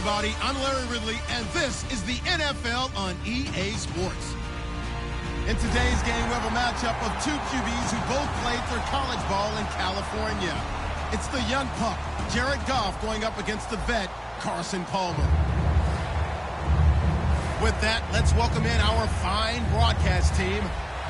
everybody. I'm Larry Ridley, and this is the NFL on EA Sports. In today's game, we have a matchup of two QBs who both played their college ball in California. It's the young pup, Jared Goff, going up against the vet, Carson Palmer. With that, let's welcome in our fine broadcast team.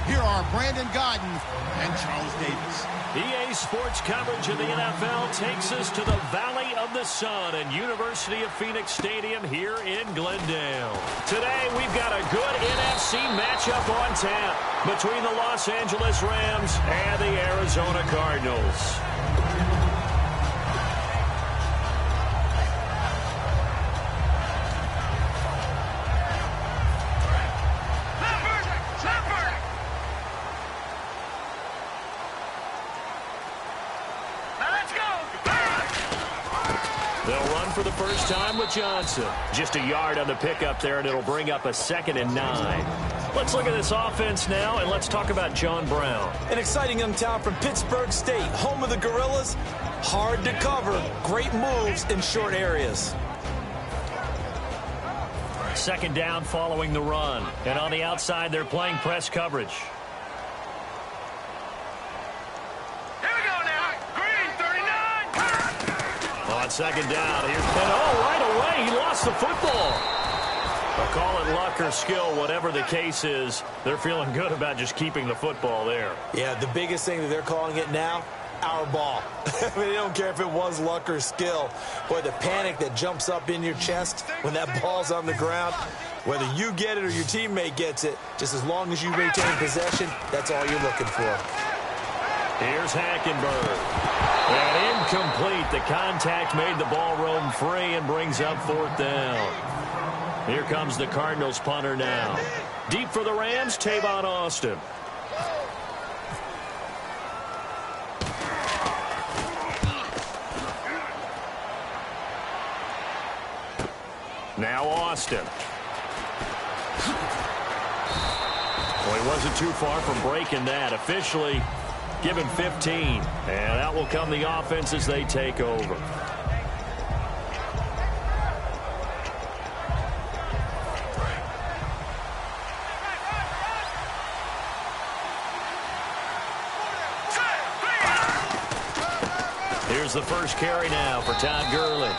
Here are Brandon Godden and Charles Davis. EA Sports coverage of the NFL takes us to the Valley of the Sun and University of Phoenix Stadium here in Glendale. Today, we've got a good NFC matchup on tap between the Los Angeles Rams and the Arizona Cardinals. For the first time with Johnson. Just a yard on the pickup there, and it'll bring up a 2nd and 9. Let's look at this offense now, and let's talk about John Brown. An exciting young talent from Pittsburgh State, home of the Gorillas. Hard to cover, great moves in short areas. 2nd down following the run. And on the outside, they're playing press coverage. On 2nd down, here's right away, he lost the football. I'll call it luck or skill, whatever the case is. They're feeling good about just keeping the football there. Yeah, the biggest thing that they're calling it now, our ball. I mean, they don't care if it was luck or skill. Boy, the panic that jumps up in your chest when that ball's on the ground, whether you get it or your teammate gets it, just as long as you retain possession, that's all you're looking for. Here's Hackenberg. And incomplete. The contact made the ball roam free and brings up 4th down. Here comes the Cardinals punter now. Deep for the Rams, Tavon Austin. Now Austin. Well, he wasn't too far from breaking that. Officially given 15, and out will come the offense as they take over. Here's the first carry now for Todd Gurley.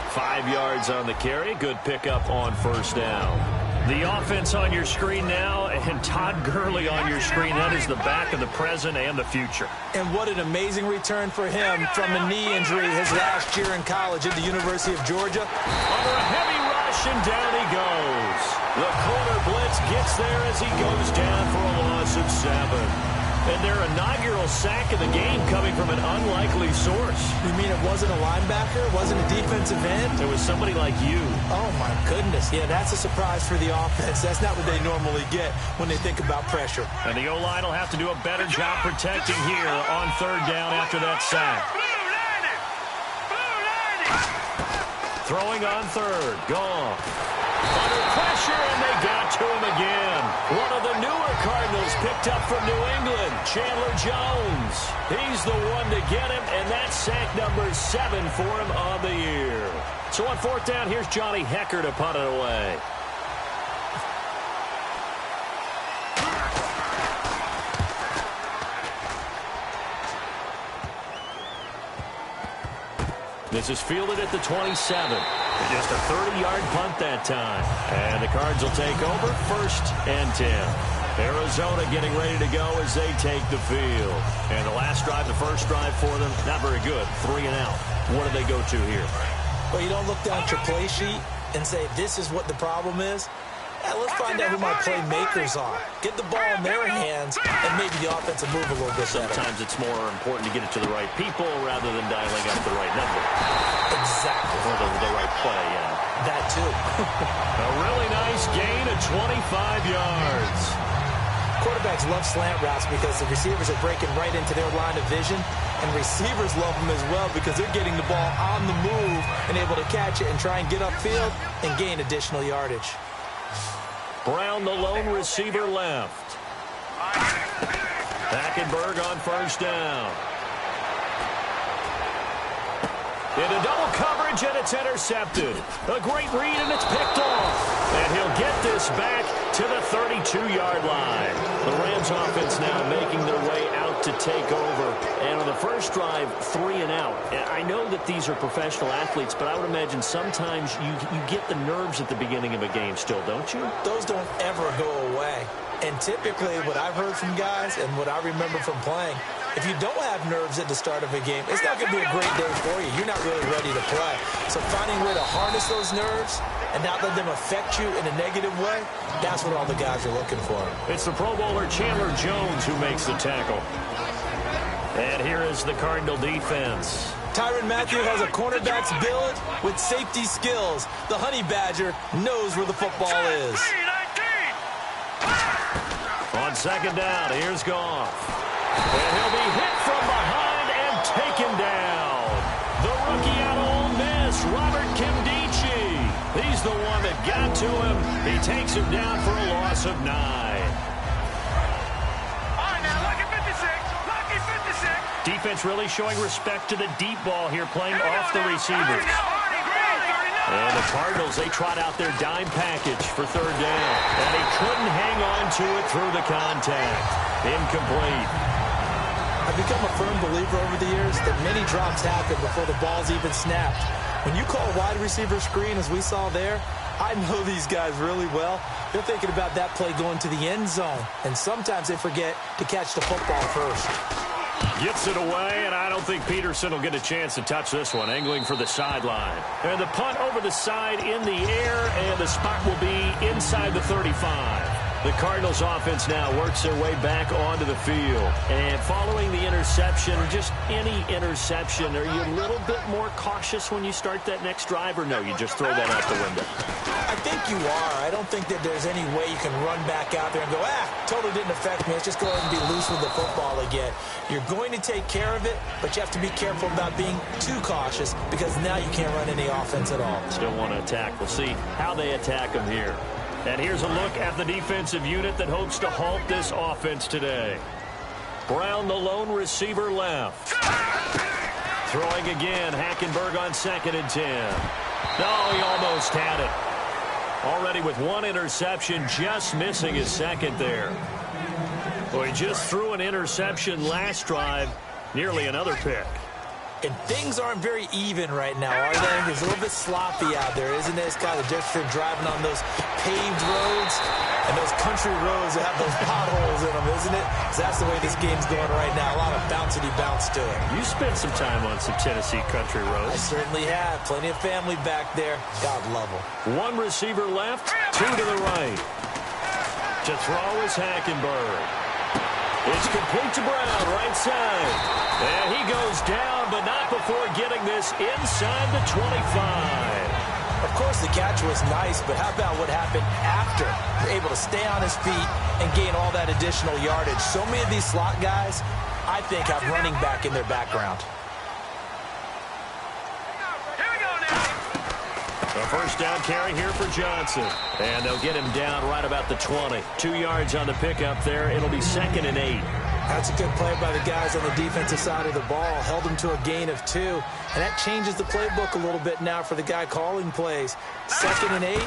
5 yards on the carry. Good pickup on 1st down. The offense on your screen now, and Todd Gurley on your screen. That is the back of the present and the future. And what an amazing return for him from a knee injury his last year in college at the University of Georgia. Under a heavy rush, and down he goes. The corner blitz gets there as he goes down for a loss of 7. And their inaugural sack of the game coming from an unlikely source. You mean it wasn't a linebacker? It wasn't a defensive end? It was somebody like you. Oh, my goodness. Yeah, that's a surprise for the offense. That's not what they normally get when they think about pressure. And the O-line will have to do a better job protecting here on 3rd down after that sack. Throwing on 3rd. Gone. Under pressure, and they got to him again. One of the newer Cardinals picked up from New England, Chandler Jones. He's the one to get him, and that's sack number 7 for him on the year. So on 4th down, here's Johnny Hekker to punt it away. This is fielded at the 27. Just a 30-yard punt that time. And the Cards will take over 1st and 10. Arizona getting ready to go as they take the field. And the last drive, the first drive for them, not very good. 3 and out. What do they go to here? Well, you don't look down at your play sheet and say, this is what the problem is. Let's find out who my playmakers are. Get the ball in their hands, and maybe the offense will move a little bit better. Sometimes it's more important to get it to the right people rather than dialing up the right number. Exactly. Or the right play, yeah. That, too. A really nice gain of 25 yards. Quarterbacks love slant routes because the receivers are breaking right into their line of vision, and receivers love them as well because they're getting the ball on the move and able to catch it and try and get upfield and gain additional yardage. Brown, the lone receiver, left. Hackenberg on 1st down. Into double coverage, and it's intercepted. A great read, and it's picked off. And he'll get this back to the 32-yard line. The Rams offense now making their way out to take over. And on the first drive, 3 and out. And I know that these are professional athletes, but I would imagine sometimes you get the nerves at the beginning of a game still, don't you? Those don't ever go away. And typically what I've heard from guys and what I remember from playing, if you don't have nerves at the start of a game, it's not going to be a great day for you. You're not really ready to play. So finding a way to harness those nerves and not let them affect you in a negative way, that's what all the guys are looking for. It's the Pro Bowler Chandler Jones who makes the tackle. And here is the Cardinal defense. Tyrann Mathieu has a cornerback's build with safety skills. The Honey Badger knows where the football is. On second down, here's Goff. And he'll be hit from behind and taken down. The rookie out of Ole Miss, Robert Kimdichie. He's the one that got to him. He takes him down for a loss of 9. All right, now, lucky 56. Lucky 56. Defense really showing respect to the deep ball here, playing off the receivers. And the Cardinals, they trot out their dime package for third down. And he couldn't hang on to it through the contact. Incomplete. I've become a firm believer over the years that many drops happen before the ball's even snapped. When you call a wide receiver screen, as we saw there, I know these guys really well. They're thinking about that play going to the end zone. And sometimes they forget to catch the football first. Gets it away, and I don't think Peterson will get a chance to touch this one. Angling for the sideline. And the punt over the side in the air, and the spot will be inside the 35. The Cardinals offense now works their way back onto the field. And following the interception, just any interception, are you a little bit more cautious when you start that next drive, or no, you just throw that out the window? I think you are. I don't think that there's any way you can run back out there and go, totally didn't affect me. Let's just go ahead and be loose with the football again. You're going to take care of it, but you have to be careful about being too cautious because now you can't run any offense at all. Still want to attack. We'll see how they attack them here. And here's a look at the defensive unit that hopes to halt this offense today. Brown, the lone receiver, left. Throwing again, Hackenberg on 2nd and 10. No, he almost had it. Already with 1 interception, just missing his second there. Well, he just threw an interception last drive, nearly another pick. And things aren't very even right now, are they? It's a little bit sloppy out there, isn't it? It's kind of different driving on those paved roads and those country roads that have those potholes in them, isn't it? So that's the way this game's going right now. A lot of bouncy bounce to it. You spent some time on some Tennessee country roads. I certainly have. Plenty of family back there. God love them. 1 receiver left, 2 to the right. To throw is Hackenberg. It's complete to Brown, right side. And he goes down, but not before getting this inside the 25. Of course, the catch was nice, but how about what happened after? You're able to stay on his feet and gain all that additional yardage. So many of these slot guys, I think, have running back in their background. A first down carry here for Johnson. And they'll get him down right about the 20. 2 yards on the pickup there. It'll be 2nd and 8. That's a good play by the guys on the defensive side of the ball. Held him to a gain of 2. And that changes the playbook a little bit now for the guy calling plays. 2nd and 8.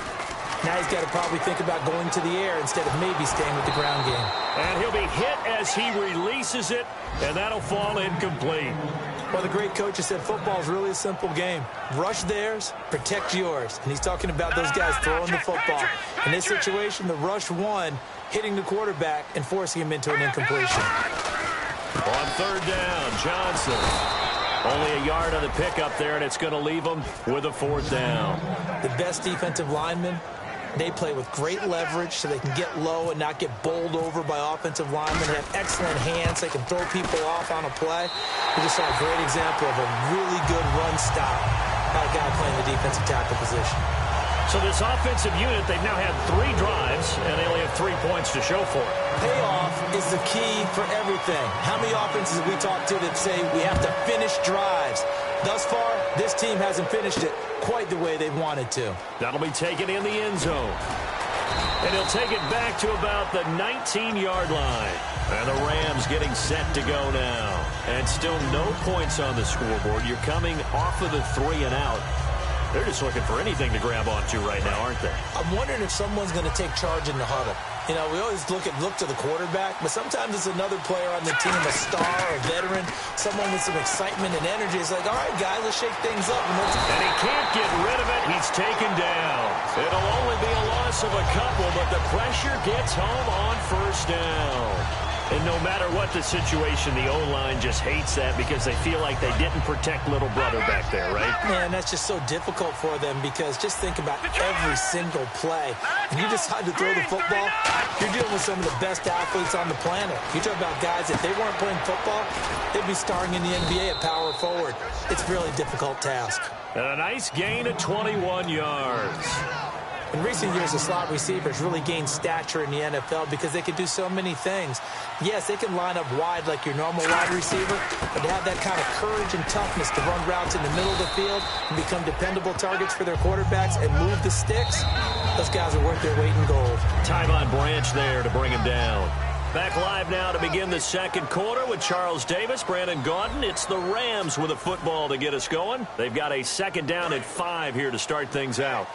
Now he's got to probably think about going to the air instead of maybe staying with the ground game. And he'll be hit as he releases it. And that'll fall incomplete. Well, the great coach has said football is really a simple game. Rush theirs, protect yours. And he's talking about those guys throwing the football. In this situation, the rush won, hitting the quarterback and forcing him into an incompletion. On 3rd down, Johnson. Only a yard on the pickup there, and it's going to leave him with a 4th down. The best defensive linemen, they play with great leverage so they can get low and not get bowled over by offensive linemen. They have excellent hands. They can throw people off on a play. We just saw a great example of a really good run stop by a guy playing the defensive tackle position. So this offensive unit, they've now had 3 drives, and they only have 3 points to show for it. Payoff is the key for everything. How many offenses have we talked to that say we have to finish drives? Thus far, this team hasn't finished it quite the way they wanted to. That'll be taken in the end zone. And he'll take it back to about the 19-yard line. And the Rams getting set to go now. And still no points on the scoreboard. You're coming off of the 3 and out. They're just looking for anything to grab onto right now, aren't they? I'm wondering if someone's going to take charge in the huddle. You know, we always look to the quarterback, but sometimes it's another player on the team, a star, a veteran, someone with some excitement and energy. It's like, all right, guys, let's shake things up. And he can't get rid of it. He's taken down. It'll only be a loss of a couple, but the pressure gets home on first down. And no matter what the situation, the O-line just hates that because they feel like they didn't protect little brother back there, right? Man, that's just so difficult for them because just think about every single play. And you decide to throw the football, you're dealing with some of the best athletes on the planet. You talk about guys, if they weren't playing football, they'd be starring in the NBA at power forward. It's a really difficult task. And a nice gain of 21 yards. In recent years, the slot receivers really gained stature in the NFL because they can do so many things. Yes, they can line up wide like your normal wide receiver, but to have that kind of courage and toughness to run routes in the middle of the field and become dependable targets for their quarterbacks and move the sticks, those guys are worth their weight in gold. Tyvon Branch there to bring him down. Back live now to begin the second quarter with Charles Davis, Brandon Gaudin. It's the Rams with a football to get us going. They've got a second down at 5 here to start things out.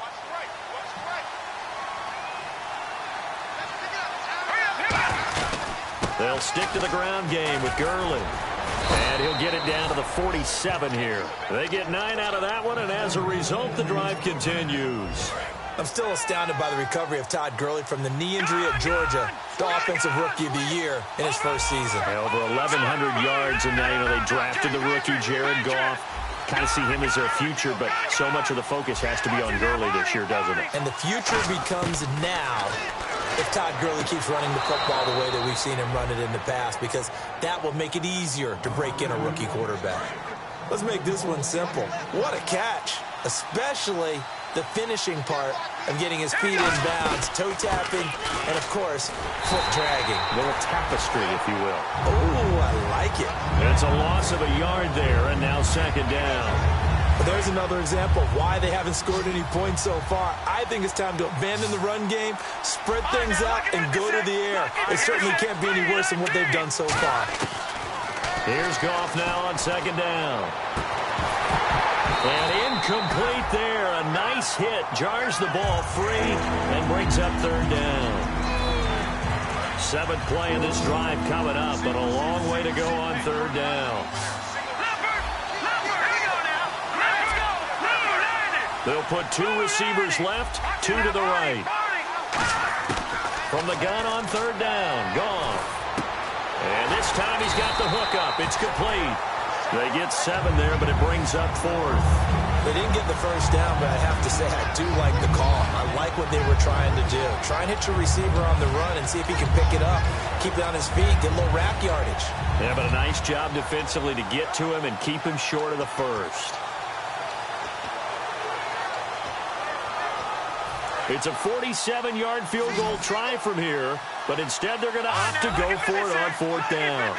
They'll stick to the ground game with Gurley. And he'll get it down to the 47 here. They get 9 out of that one, and as a result, the drive continues. I'm still astounded by the recovery of Todd Gurley from the knee injury at Georgia, the offensive rookie of the year in his first season. Over 1,100 yards, and now they drafted the rookie Jared Goff. Kind of see him as their future, but so much of the focus has to be on Gurley this year, doesn't it? And the future becomes now if Todd Gurley keeps running the football the way that we've seen him run it in the past, because that will make it easier to break in a rookie quarterback. Let's make this one simple. What a catch, especially the finishing part of getting his feet in bounds, toe tapping, and, of course, foot dragging. A little tapestry, if you will. Oh, I like it. It's a loss of a yard there, and now second down. There's another example of why they haven't scored any points so far. I think it's time to abandon the run game, spread things out, and go to the air. It certainly can't be any worse than what they've done so far. Here's Goff now on second down. And incomplete there. A nice hit. Jars the ball free and brings up third down. 7th play in this drive coming up, but a long way to go on third down. They'll put 2 receivers left, 2 to the right. From the gun on third down, Goff. And this time he's got the hook up. It's complete. They get 7 there, but it brings up 4th. They didn't get the first down, but I have to say I do like the call. I like what they were trying to do. Try and hit your receiver on the run and see if he can pick it up, keep it on his feet, get a little rack yardage. Yeah, but a nice job defensively to get to him and keep him short of the first. It's a 47-yard field goal try from here, but instead they're going to opt to go for it on 4th down.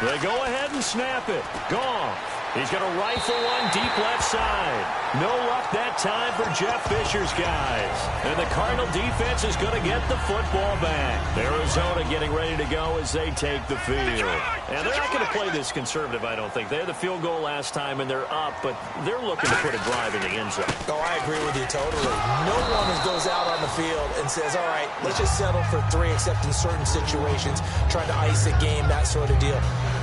They go ahead and snap it. Goff. He's going to rifle one deep left side. No luck that time for Jeff Fisher's guys. And the Cardinal defense is going to get the football back. Arizona getting ready to go as they take the field. And they're not going to play this conservative, I don't think. They had the field goal last time, and they're up, but they're looking to put a drive in the end zone. Oh, I agree with you totally. No one goes out on the field and says, all right, let's just settle for 3, except in certain situations, trying to ice a game, that sort of deal.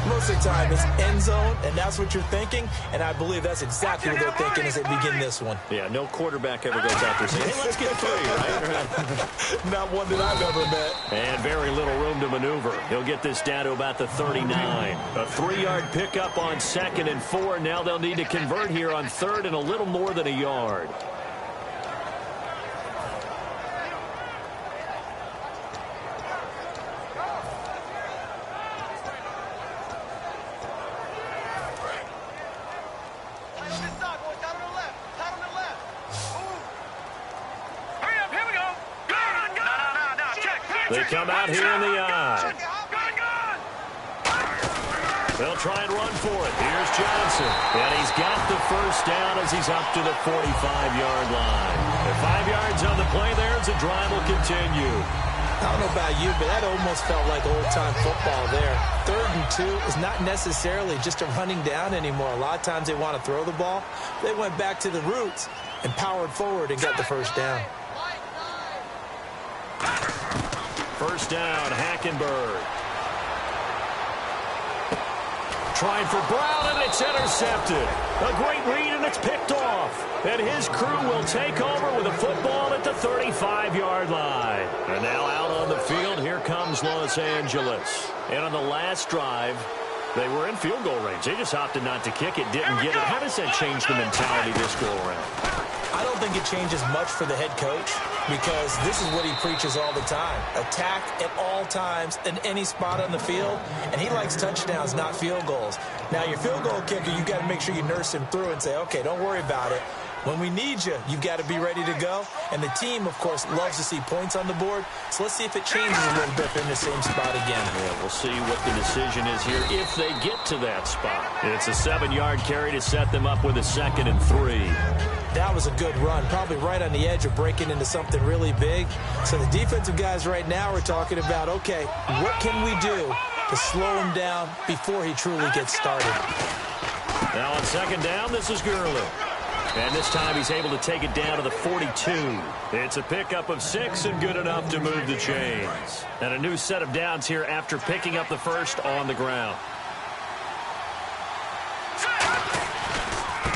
Most of the time, it's end zone, and that's what you're thinking, and I believe that's exactly what they're thinking as they begin this one. Yeah, no quarterback ever goes out there saying, hey, let's get 3, right? Not one that I've ever met. And very little room to maneuver. He'll get this down to about the 39. A 3-yard pickup on 2nd and 4. Now they'll need to convert here on 3rd and a little more than a yard. They come out here in the eye. They'll try and run for it. Here's Johnson. And he's got the first down as he's up to the 45-yard line. And 5 yards on the play there as the drive will continue. I don't know about you, but that almost felt like old-time football there. 3rd and 2 is not necessarily just a running down anymore. A lot of times they want to throw the ball. They went back to the roots and powered forward and got the first down. First down, Hackenberg. Trying for Brown, and it's intercepted. A great read, and it's picked off. And his crew will take over with a football at the 35-yard line. And now out on the field, here comes Los Angeles. And on the last drive, they were in field goal range. They just opted not to kick it, didn't get it. How does that change the mentality this go-around? I don't think it changes much for the head coach because this is what he preaches all the time. Attack at all times in any spot on the field, and he likes touchdowns, not field goals. Now, your field goal kicker, you've got to make sure you nurse him through and say, okay, don't worry about it. When we need you, you've got to be ready to go. And the team, of course, loves to see points on the board. So let's see if it changes a little bit in the same spot again. Yeah, we'll see what the decision is here if they get to that spot. It's a 7-yard carry to set them up with a 2nd and 3. That was a good run, probably right on the edge of breaking into something really big. So the defensive guys right now are talking about, okay, what can we do to slow him down before he truly gets started? Now on 2nd down, this is Gurley. And this time he's able to take it down to the 42. It's a pickup of 6 and good enough to move the chains. And a new set of downs here after picking up the first on the ground.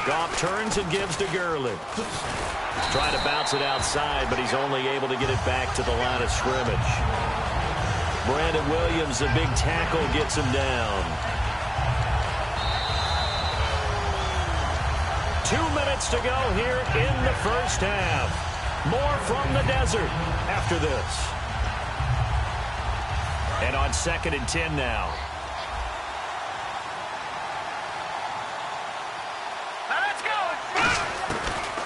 Goff turns and gives to Gurley. Trying to bounce it outside, but he's only able to get it back to the line of scrimmage. Brandon Williams, a big tackle, gets him down. 2 minutes to go here in the first half. More from the desert after this. And on 2nd and 10 now. Let's go.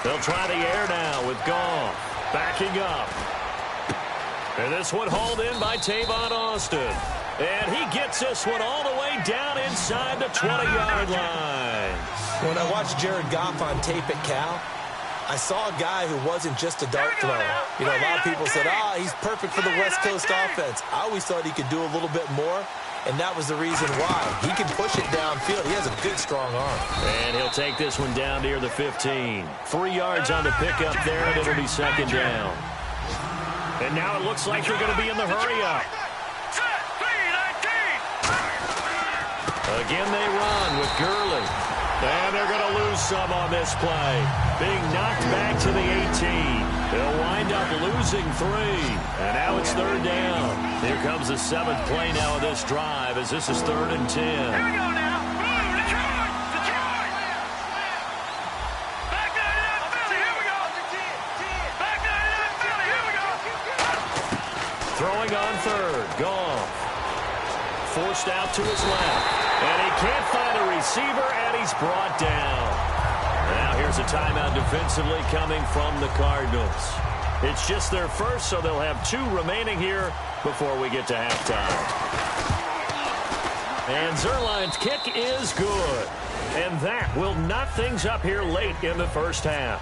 They'll try the air now with Goff. Backing up. And this one hauled in by Tavon Austin. And he gets this one all the way down inside the 20-yard line. When I watched Jared Goff on tape at Cal, I saw a guy who wasn't just a dart thrower. You know, a lot of people said, he's perfect for the West Coast offense. I always thought he could do a little bit more, and that was the reason why. He can push it downfield. He has a good, strong arm. And he'll take this one down near the 15. 3 yards on the pickup there, and it'll be 2nd down. And now it looks like they're going to be in the hurry-up. Again, they run with Gurley. And they're going to lose some on this play. Being knocked back to the 18. They'll wind up losing 3. And now it's 3rd down. Here comes the 7th play now of this drive as this is 3rd and 10. Here we go now. Blue, Detroit. Detroit. Back 99 Philly. Here we go. Back 99 Philly. Here we go. Throwing on 3rd. Goff. Forced out to his left. And he can't find a receiver, and he's brought down. Now here's a timeout defensively coming from the Cardinals. It's just their first, so they'll have 2 remaining here before we get to halftime. And Zuerlein's kick is good. And that will knot things up here late in the first half.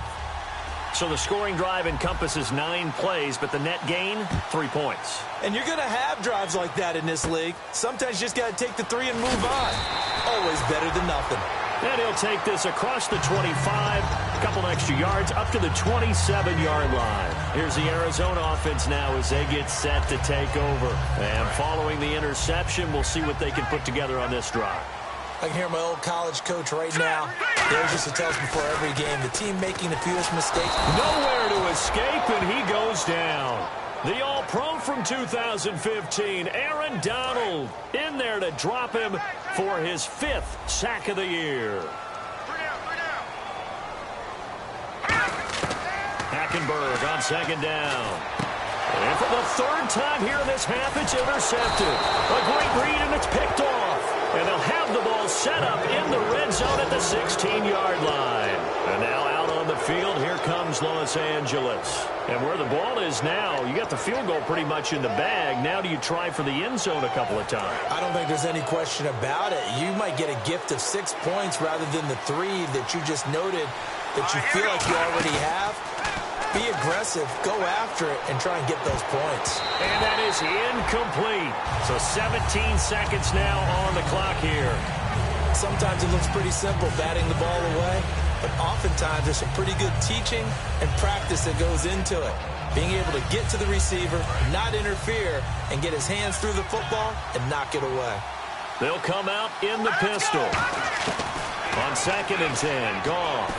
So the scoring drive encompasses 9 plays, but the net gain, 3 points. And you're going to have drives like that in this league. Sometimes you just got to take the 3 and move on. Always better than nothing. And he'll take this across the 25, a couple extra yards, up to the 27-yard line. Here's the Arizona offense now as they get set to take over. And following the interception, we'll see what they can put together on this drive. I can hear my old college coach right now. There's just to tell us before every game, the team making the fewest mistakes. Nowhere to escape, and he goes down. The All-Pro from 2015, Aaron Donald, in there to drop him for his 5th sack of the year. Hackenberg on 2nd down. And for the 3rd time here in this half, it's intercepted. A great read, and it's picked off. And they'll have the ball set up in the red zone at the 16-yard line. And now out on on the field. Here comes Los Angeles. And where the ball is now, you got the field goal pretty much in the bag. Now do you try for the end zone a couple of times? I don't think there's any question about it. You might get a gift of 6 points rather than the 3 that you just noted that you feel like you already have. Be aggressive, go after it, and try and get those points. And that is incomplete. So 17 seconds now on the clock here. Sometimes it looks pretty simple, batting the ball away, but oftentimes there's some pretty good teaching and practice that goes into it. Being able to get to the receiver, not interfere, and get his hands through the football and knock it away. They'll come out in the pistol. On 2nd and 10, Goff.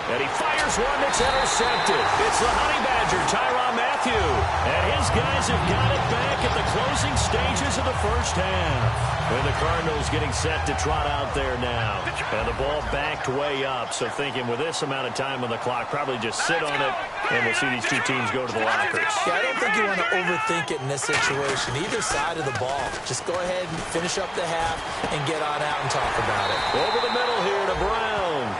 And he fires one that's intercepted. It's the Honey Badger, Tyrann Mathieu. And his guys have got it back at the closing stages of the first half. And the Cardinals getting set to trot out there now. And the ball backed way up. So thinking with this amount of time on the clock, probably just sit on it, and we'll see these two teams go to the lockers. Yeah, I don't think you want to overthink it in this situation. Either side of the ball. Just go ahead and finish up the half and get on out and talk about it. Over the middle here to Brown.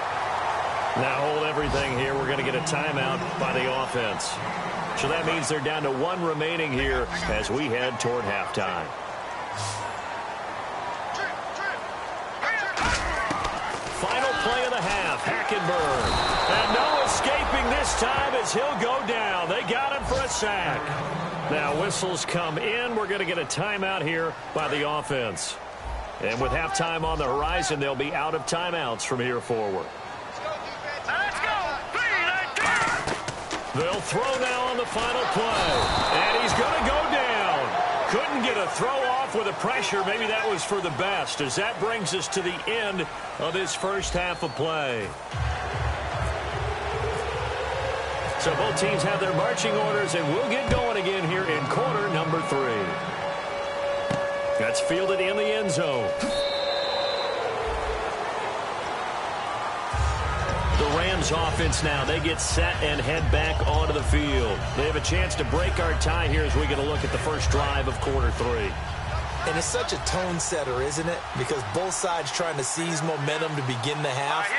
Now hold everything here. We're going to get a timeout by the offense. So that means they're down to 1 remaining here as we head toward halftime. Final play of the half, Hackenberg. And no escaping this time as he'll go down. They got him for a sack. Now whistles come in. We're going to get a timeout here by the offense. And with halftime on the horizon, they'll be out of timeouts from here forward. They'll throw now on the final play. And he's going to go down. Couldn't get a throw off with the pressure. Maybe that was for the best, as that brings us to the end of this first half of play. So both teams have their marching orders, and we'll get going again here in quarter number 3. That's fielded in the end zone. The Rams offense now, they get set and head back onto the field. They have a chance to break our tie here as we get a look at the first drive of quarter 3. And it's such a tone setter, isn't it? Because both sides trying to seize momentum to begin the half.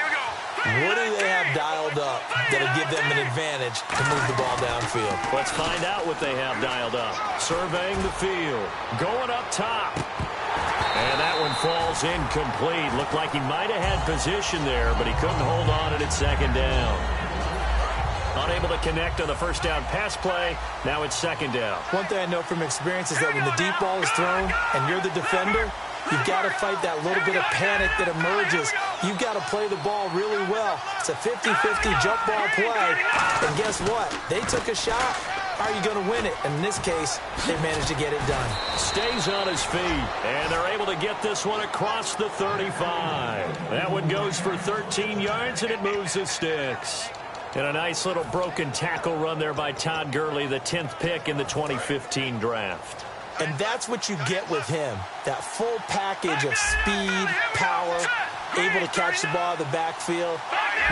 What do they have dialed up that'll give them an advantage to move the ball downfield? Let's find out what they have dialed up. Surveying the field. Going up top. And that one falls incomplete. Looked like he might have had position there, but he couldn't hold on at 2nd down. Unable to connect on the first down pass play. Now it's 2nd down. One thing I know from experience is that when the deep ball is thrown and you're the defender, you've got to fight that little bit of panic that emerges. You've got to play the ball really well. It's a 50-50 jump ball play. And guess what? They took a shot. How are you going to win it? And in this case, they managed to get it done. Stays on his feet, and they're able to get this one across the 35. That one goes for 13 yards, and it moves the sticks. And a nice little broken tackle run there by Todd Gurley, the 10th pick in the 2015 draft. And that's what you get with him, that full package of speed, power, able to catch the ball in the backfield.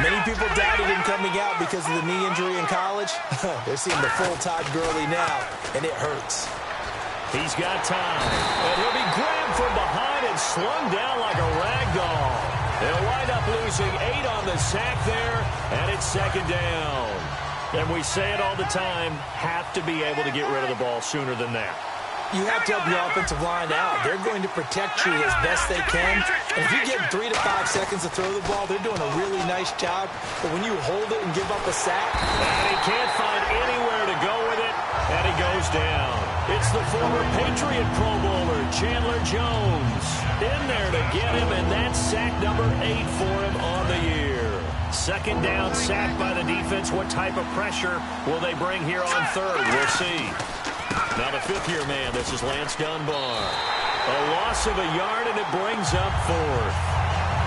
Many people doubted him coming out because of the knee injury in college. They're seeing the full Todd Gurley now, and it hurts. He's got time, and he'll be grabbed from behind and slung down like a rag doll. They'll wind up losing 8 on the sack there, and it's 2nd down. And we say it all the time, have to be able to get rid of the ball sooner than that. You have to help your offensive line out. They're going to protect you as best they can. And if you get 3 to 5 seconds to throw the ball, they're doing a really nice job. But when you hold it and give up a sack. And he can't find anywhere to go with it, and he goes down. It's the former Patriot Pro Bowler, Chandler Jones, in there to get him, and that's sack number 8 for him on the year. 2nd down, sack by the defense. What type of pressure will they bring here on 3rd? We'll see. Now the 5th-year man, this is Lance Dunbar. A loss of a yard, and it brings up 4th.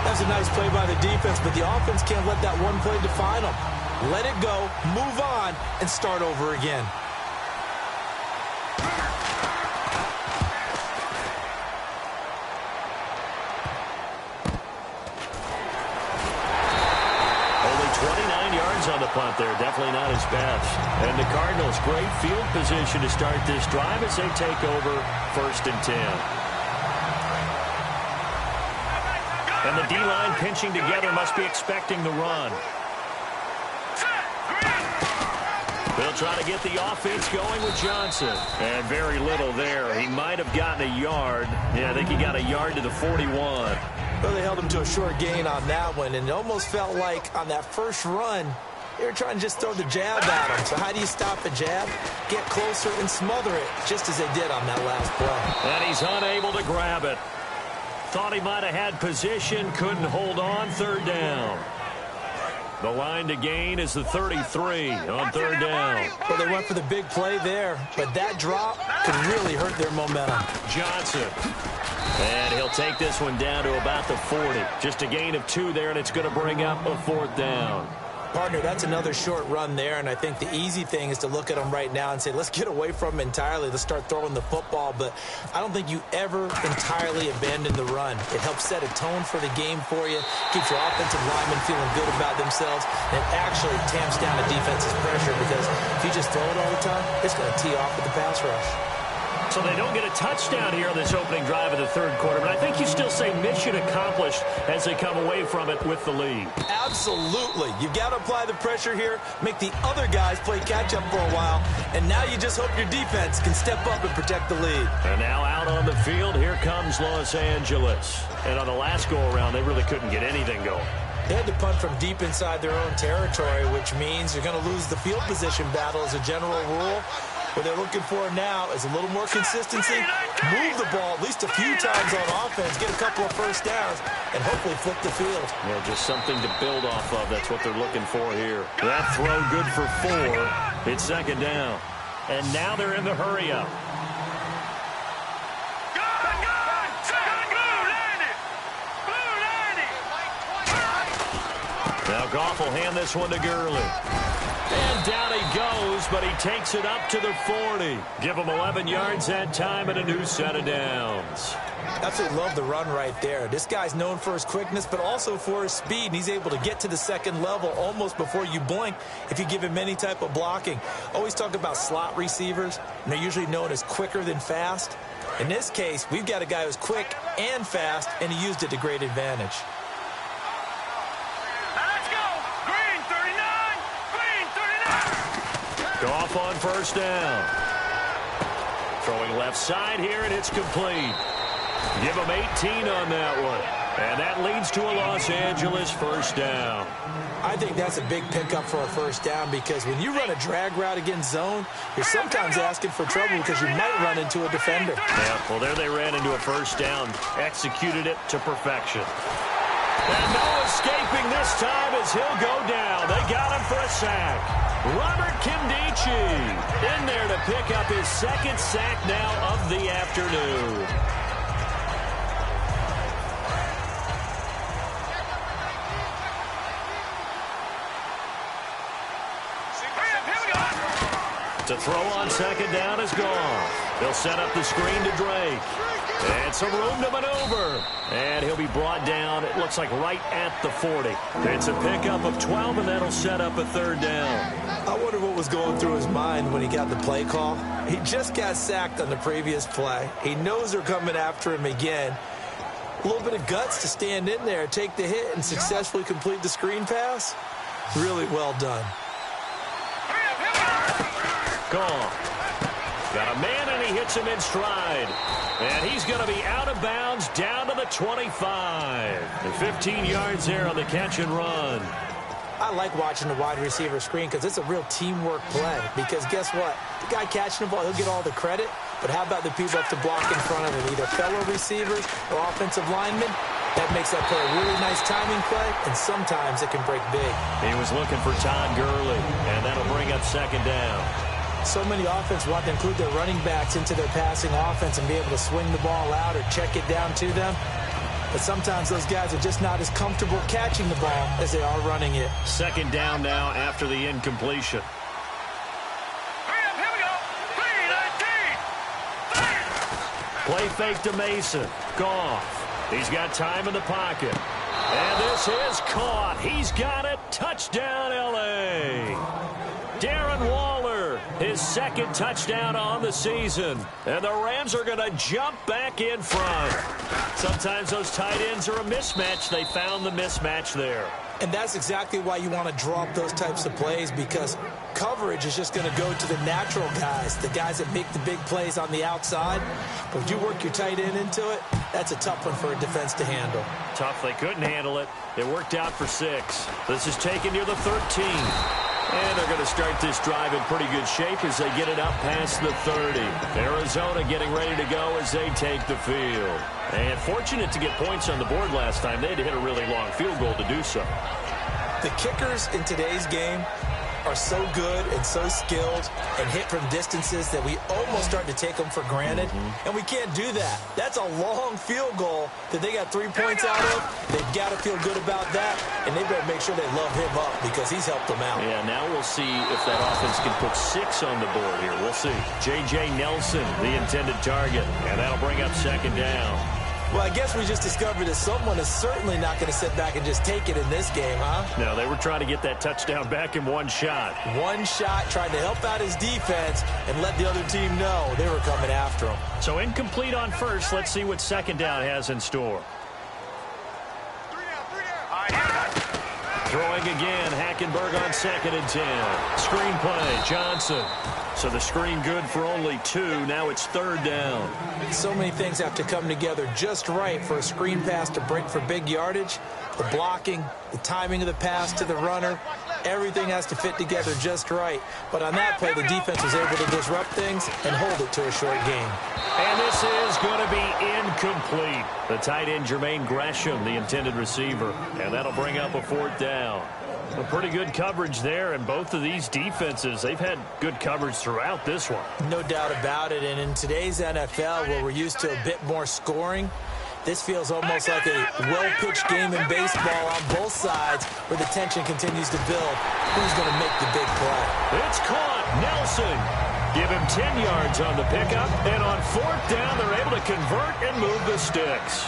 That's a nice play by the defense, but the offense can't let that one play define them. Let it go, move on, and start over again. On the punt there, definitely not his best. And the Cardinals, great field position to start this drive as they take over 1st and 10. And the D-line pinching together, must be expecting the run. They'll try to get the offense going with Johnson. And very little there. He might have gotten a yard. Yeah, I think he got a yard to the 41. Well, they held him to a short gain on that one, and it almost felt like on that first run, they were trying to just throw the jab at him. So how do you stop a jab? Get closer and smother it, just as they did on that last play. And he's unable to grab it. Thought he might have had position, couldn't hold on. Third down. The line to gain is the 33 on third down. Well, they went for the big play there, but that drop could really hurt their momentum. Johnson. And he'll take this one down to about the 40. Just a gain of 2 there, and it's going to bring up a fourth down. Partner, that's another short run there, and I think the easy thing is to look at them right now and say, let's get away from them entirely. Let's start throwing the football, but I don't think you ever entirely abandon the run. It helps set a tone for the game for you, keeps your offensive linemen feeling good about themselves, and it actually tamps down the defense's pressure because if you just throw it all the time, it's going to tee off with the pass rush. So they don't get a touchdown here on this opening drive of the third quarter, but I think you still say mission accomplished as they come away from it with the lead. Absolutely. You've got to apply the pressure here, make the other guys play catch-up for a while, and now you just hope your defense can step up and protect the lead. And now out on the field, here comes Los Angeles. And on the last go-around, they really couldn't get anything going. They had to punt from deep inside their own territory, which means you're going to lose the field position battle as a general rule. What they're looking for now is a little more consistency, move the ball at least a few times on offense, get a couple of first downs, and hopefully flip the field. Yeah, just something to build off of. That's what they're looking for here. That throw good for 4. It's second down. And now they're in the hurry-up. Now Goff will hand this one to Gurley. And down he goes, but he takes it up to the 40. Give him 11 yards that time and a new set of downs. Absolutely love the run right there. This guy's known for his quickness, but also for his speed. And he's able to get to the second level almost before you blink if you give him any type of blocking. Always talk about slot receivers, and they're usually known as quicker than fast. In this case, we've got a guy who's quick and fast, and he used it to great advantage. Goff on first down. Throwing left side here, and it's complete. Give him 18 on that one. And that leads to a Los Angeles first down. I think that's a big pickup for a first down because when you run a drag route against zone, you're sometimes asking for trouble because you might run into a defender. Yeah, well, there they ran into a first down. Executed it to perfection. And no escaping this time as he'll go down. They got him for a sack. Robert Kimdichie in there to pick up his second sack now of the afternoon. To throw on second down is gone. They'll set up the screen to Drake. And some room to maneuver. And he'll be brought down, it looks like right at the 40. It's a pickup of 12, and that'll set up a third down. I wonder what was going through his mind when he got the play call. He just got sacked on the previous play. He knows they're coming after him again. A little bit of guts to stand in there, take the hit, and successfully complete the screen pass. Really well done. Gone. Got a man, and he hits him in stride. And he's going to be out of bounds down to the 25. And 15 yards there on the catch and run. I like watching the wide receiver screen because it's a real teamwork play. Because guess what? The guy catching the ball, he'll get all the credit. But how about the people up to block in front of him? Either fellow receivers or offensive linemen. That makes that play a really nice timing play, and sometimes it can break big. He was looking for Todd Gurley, and that'll bring up second down. So many offenses want to include their running backs into their passing offense and be able to swing the ball out or check it down to them. But sometimes those guys are just not as comfortable catching the ball as they are running it. Second down now after the incompletion. Here we go. 3-19. Play fake to Mason. Goff. He's got time in the pocket. And this is caught. He's got it. Touchdown, L.A. Darren Waller, his second touchdown on the season. And the Rams are going to jump back in front. Sometimes those tight ends are a mismatch. They found the mismatch there. And that's exactly why you want to draw up those types of plays, because coverage is just going to go to the natural guys, the guys that make the big plays on the outside. But when you work your tight end into it, that's a tough one for a defense to handle. Tough. They couldn't handle it. It worked out for 6. This is taken near the 13. And they're going to start this drive in pretty good shape as they get it up past the 30. Arizona getting ready to go as they take the field. And fortunate to get points on the board last time. They had to hit a really long field goal to do so. The kickers in today's game are so good and so skilled and hit from distances that we almost start to take them for granted. And we can't do that. That's a long field goal that they got 3 points out of. They've got to feel good about that, and they better make sure they love him up because he's helped them out. Yeah, now we'll see if that offense can put 6 on the board here. We'll see. J.J. Nelson, the intended target, and that'll bring up 2nd down. Well, I guess we just discovered that someone is certainly not going to sit back and just take it in this game, huh? No, they were trying to get that touchdown back in one shot. One shot, trying to help out his defense and let the other team know they were coming after him. So incomplete on first. Let's see what 2nd down has in store. Throwing again, Hackenberg on 2nd and 10. Screen play, Johnson. So the screen good for only 2. Now it's 3rd down. So many things have to come together just right for a screen pass to break for big yardage. The blocking, the timing of the pass to the runner, everything has to fit together just right. But on that play, the defense was able to disrupt things and hold it to a short game. And this is going to be incomplete. The tight end, Jermaine Gresham, the intended receiver. And that'll bring up a 4th down. A pretty good coverage there, and both of these defenses, they've had good coverage throughout this one. No doubt about it, and in today's NFL, where we're used to a bit more scoring, this feels almost like a well-pitched game in baseball on both sides where the tension continues to build. Who's going to make the big play? It's caught. Nelson. Give him 10 yards on the pickup, and on 4th down, they're able to convert and move the sticks.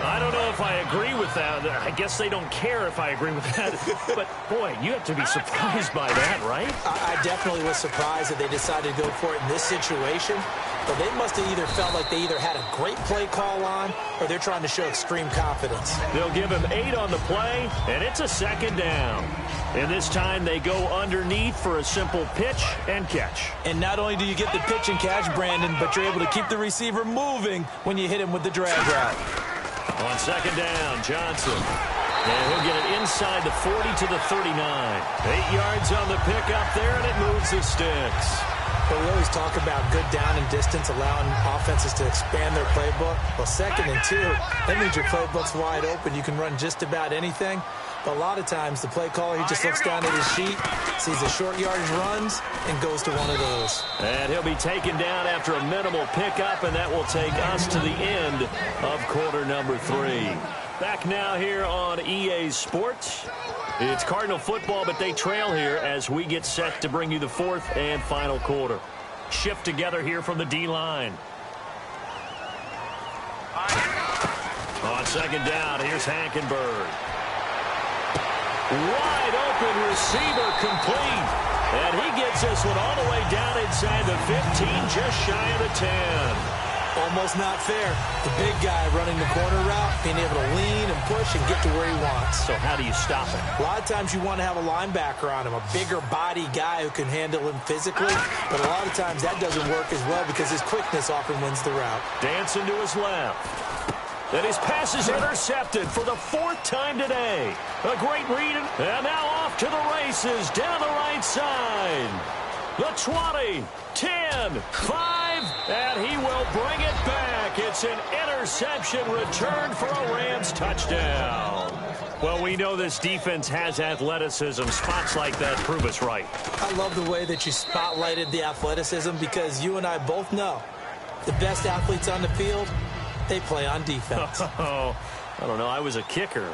I don't know if I agree with that. I guess they don't care if I agree with that. But, boy, you have to be surprised by that, right? I definitely was surprised that they decided to go for it in this situation. But they must have either felt like they either had a great play call on or they're trying to show extreme confidence. They'll give him 8 on the play, and it's a 2nd down. And this time they go underneath for a simple pitch and catch. And not only do you get the pitch and catch, Brandon, but you're able to keep the receiver moving when you hit him with the drag route. On 2nd down, Johnson. And he'll get it inside the 40 to the 39. 8 yards on the pickup there, and it moves the sticks. But we always talk about good down and distance, allowing offenses to expand their playbook. Well, 2nd and 2, that means your playbook's wide open. You can run just about anything. But a lot of times, the play caller, he just looks down at his sheet, sees the short yardage runs, and goes to one of those. And he'll be taken down after a minimal pickup, and that will take us to the end of quarter number 3. Back now here on EA Sports. It's Cardinal football, but they trail here as we get set to bring you the 4th and final quarter. Shift together here from the D-line. On 2nd down, here's Hackenberg. Wide open receiver complete. And he gets this one all the way down inside the 15, just shy of the 10. Almost not fair. The big guy running the corner route, being able to lean and push and get to where he wants. So how do you stop him? A lot of times you want to have a linebacker on him, a bigger body guy who can handle him physically. But a lot of times that doesn't work as well because his quickness often wins the route. Dancing to his left. And his pass is intercepted for the 4th time today. A great read, and now off to the races down the right side. The 20, 10, 5, and he will bring it back. It's an interception return for a Rams touchdown. Well, we know this defense has athleticism. Spots like that prove us right. I love the way that you spotlighted the athleticism because you and I both know the best athletes on the field, they play on defense. Oh, I don't know. I was a kicker.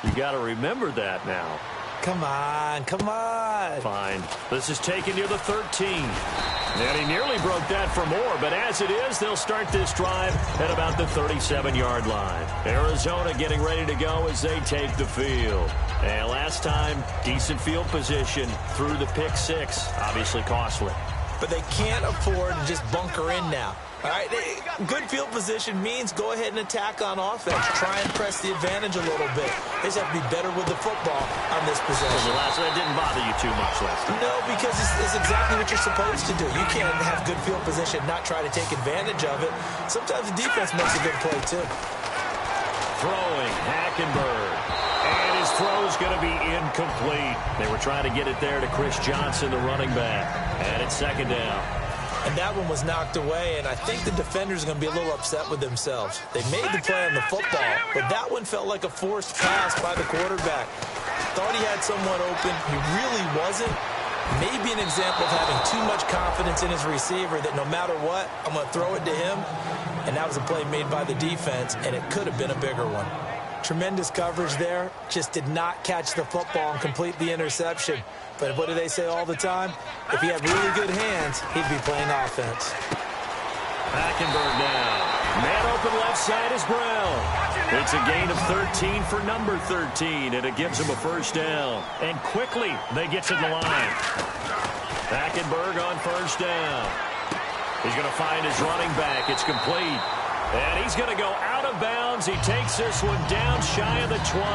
You got to remember that now. Come on, come on. Fine. This is taken near the 13. And he nearly broke that for more, but as it is, they'll start this drive at about the 37-yard line. Arizona getting ready to go as they take the field. And last time, decent field position through the pick 6. Obviously costly. but they can't afford to just bunker in now. All right, good field position means go ahead and attack on offense. Try and press the advantage a little bit. They just have to be better with the football on this possession. That didn't bother you too much last time. No, because it's exactly what you're supposed to do. You can't have good field position, not try to take advantage of it. Sometimes the defense makes a good play, too. Throwing, Hackenberg. And his throw's going to be incomplete. They were trying to get it there to Chris Johnson, the running back. And it's second down. And that one was knocked away, and I think the defenders are going to be a little upset with themselves. They made the play on the football, but that one felt like a forced pass by the quarterback. Thought he had someone open. He really wasn't. Maybe an example of having too much confidence in his receiver that no matter what, I'm going to throw it to him. And that was a play made by the defense, and it could have been a bigger one. Tremendous coverage there. Just did not catch the football and complete the interception. But what do they say all the time? If he had really good hands, he'd be playing offense. Hackenberg now. Man open left side is Brown. It's a gain of 13 for number 13, and it gives him a first down. And quickly, they get to the line. Hackenberg on first down. He's going to find his running back. It's complete. And he's going to go out of bounds. He takes this one down shy of the 20.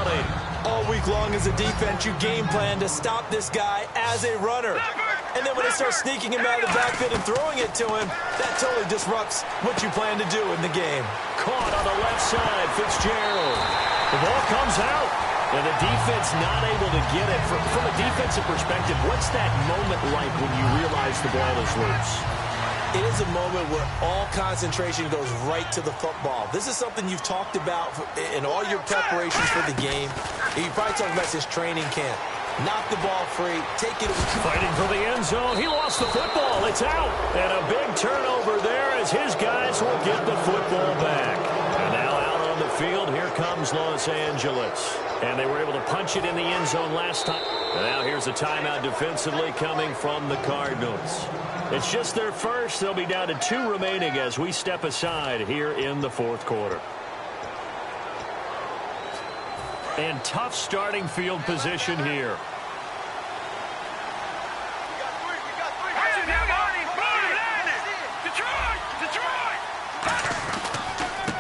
All week long as a defense, you game plan to stop this guy as a runner. And then when they start sneaking him out of the backfield and throwing it to him, that totally disrupts what you plan to do in the game. Caught on the left side, Fitzgerald. The ball comes out. And the defense not able to get it. From a defensive perspective, what's that moment like when you realize the ball is loose? It is a moment where all concentration goes right to the football. This is something you've talked about in all your preparations for the game. You probably talked about this training camp. Knock the ball free, take it. Fighting for the end zone. He lost the football. It's out. And a big turnover there as his guys will get the football back. And now out on the field, here comes Los Angeles. And they were able to punch it in the end zone last time. And now here's a timeout defensively coming from the Cardinals. It's just their first. They'll be down to 2 remaining as we step aside here in the fourth quarter. And tough starting field position here.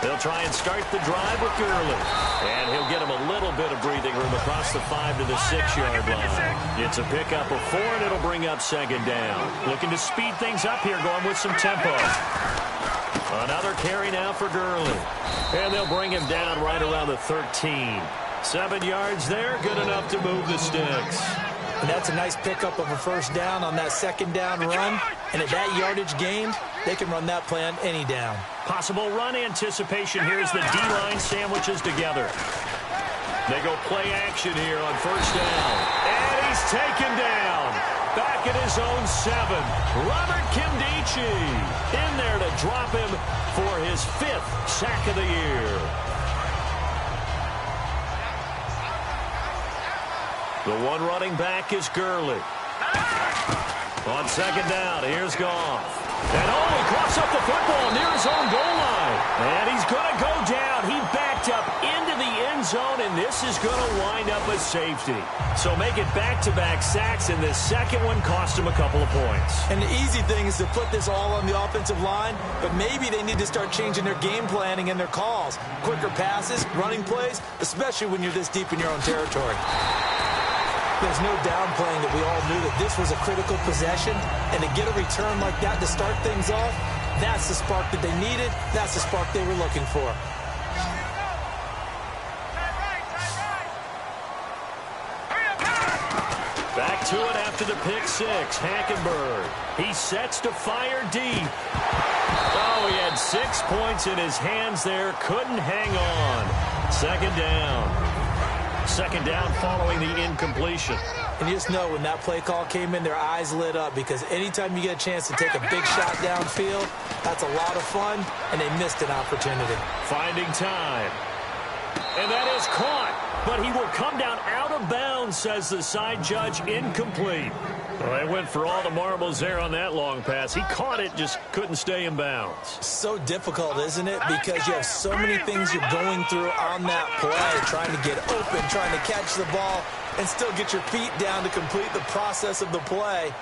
They'll try and start the drive with Gurley. And he'll get him a little bit of breathing room across the 5 to the 6-yard line. It's a pickup of 4, and it'll bring up second down. Looking to speed things up here, going with some tempo. Another carry now for Gurley. And they'll bring him down right around the 13. 7 yards there, good enough to move the sticks. And that's a nice pickup of a first down on that second down run. And at that yardage gained, they can run that play on any down. Possible run anticipation here as the D-line sandwiches together. They go play action here on first down. And he's taken down. Back at his own 7. Robert Kimdichie in there to drop him for his 5th sack of the year. The one running back is Gurley. On second down, here's Goff. And he crossed up the football near his own goal line. And he's going to go down. He backed up into the end zone, and this is going to wind up a safety. So make it back-to-back sacks, and this second one cost him a couple of points. And the easy thing is to put this all on the offensive line, but maybe they need to start changing their game planning and their calls. Quicker passes, running plays, especially when you're this deep in your own territory. There's no downplaying that we all knew that this was a critical possession, and to get a return like that to start things off, that's the spark that they needed. That's the spark they were looking for. Back to it after the pick 6. Hackenberg. He sets to fire deep. Oh, he had 6 points in his hands there. Couldn't hang on. Second down. Second down following the incompletion. And you just know when that play call came in, their eyes lit up, because anytime you get a chance to take a big shot downfield, that's a lot of fun, and they missed an opportunity. Finding time. And that is caught, but he will come down out of bounds, says the side judge. Incomplete. Well, they went for all the marbles there on that long pass. He caught it, just couldn't stay in bounds. So difficult, isn't it? Because you have so many things you're going through on that play, trying to get open, trying to catch the ball, and still get your feet down to complete the process of the play.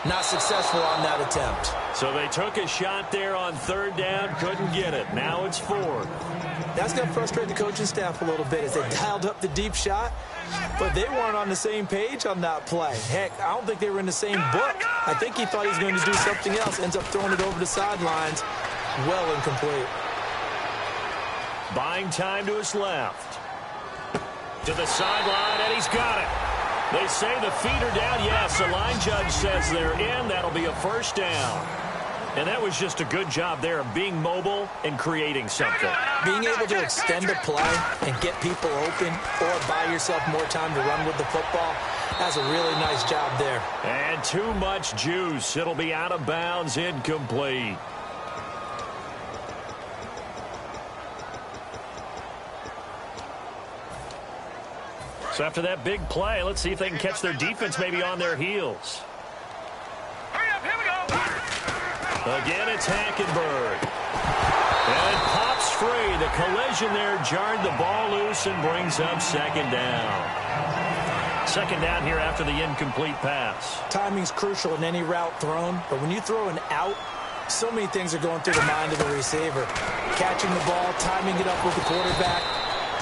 Not successful on that attempt. So they took a shot there on third down, couldn't get it. Now it's fourth. That's going to frustrate the coaching staff a little bit as they dialed up the deep shot, but they weren't on the same page on that play. Heck, I don't think they were in the same book. I think he thought he was going to do something else, ends up throwing it over the sidelines. Well incomplete. Buying time to his left. To the sideline, and he's got it. They say the feet are down. Yes, the line judge says they're in. That'll be a first down. And that was just a good job there of being mobile and creating something. Being able to extend a play and get people open or buy yourself more time to run with the football, that's a really nice job there. And too much juice. It'll be out of bounds, incomplete. So after that big play, let's see if they can catch their defense maybe on their heels. Hurry up, here we go. Again, it's Hackenberg. And it pops free. The collision there jarred the ball loose and brings up second down. Second down here after the incomplete pass. Timing's crucial in any route thrown, but when you throw an out, so many things are going through the mind of the receiver. Catching the ball, timing it up with the quarterback.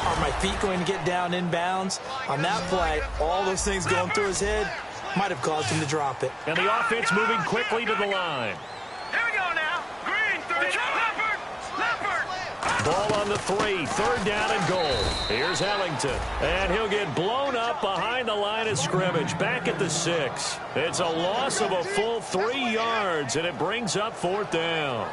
Are my feet going to get down in bounds? On that play, all those things going through his head might have caused him to drop it. And the offense moving quickly to the line. Here we go now. Green, Leopard. Ball on the 3, third down and goal. Here's Ellington. And he'll get blown up behind the line of scrimmage, back at the 6. It's a loss of a full 3 yards, and it brings up fourth down.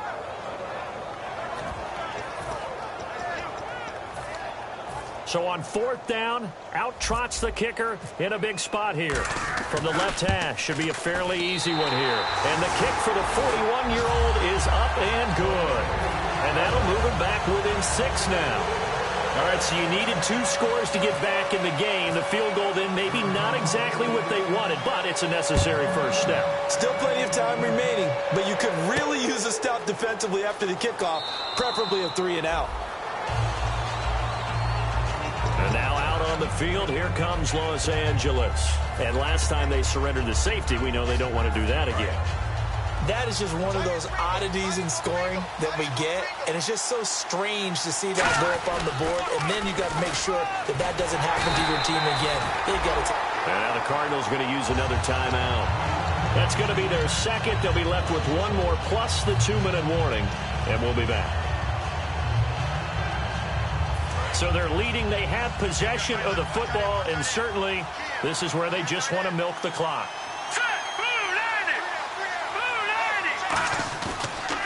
So on fourth down, out trots the kicker in a big spot here. From the left hash, should be a fairly easy one here. And the kick for the 41-year-old is up and good. And that'll move him back within 6 now. All right, so you needed 2 scores to get back in the game. The field goal then maybe not exactly what they wanted, but it's a necessary first step. Still plenty of time remaining, but you could really use a stop defensively after the kickoff, preferably a 3 and out. And now out on the field, here comes Los Angeles. And last time they surrendered the safety, we know they don't want to do that again. That is just one of those oddities in scoring that we get, and it's just so strange to see that go up on the board, and then you got to make sure that that doesn't happen to your team again. They got to. And now the Cardinals going to use another timeout. That's going to be their second. They'll be left with 1 more plus the 2-minute warning, and we'll be back. So they're leading. They have possession of the football, and certainly this is where they just want to milk the clock.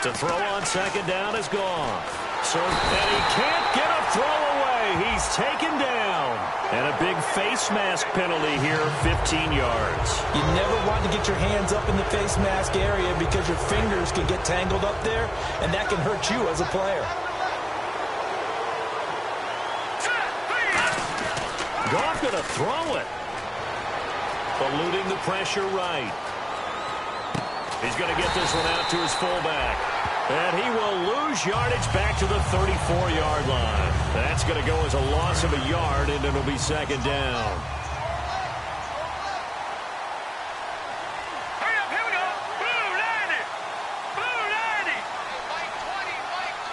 To throw on second down is gone. So, and he can't get a throw away. He's taken down. And a big face mask penalty here, 15 yards. You never want to get your hands up in the face mask area because your fingers can get tangled up there, and that can hurt you as a player. Goff going to throw it. Eluding the pressure right. He's going to get this one out to his fullback. And he will lose yardage back to the 34-yard line. That's going to go as a loss of a yard, and it'll be second down. Hurry up, here we go. Blue 90. Blue 90. White 20, white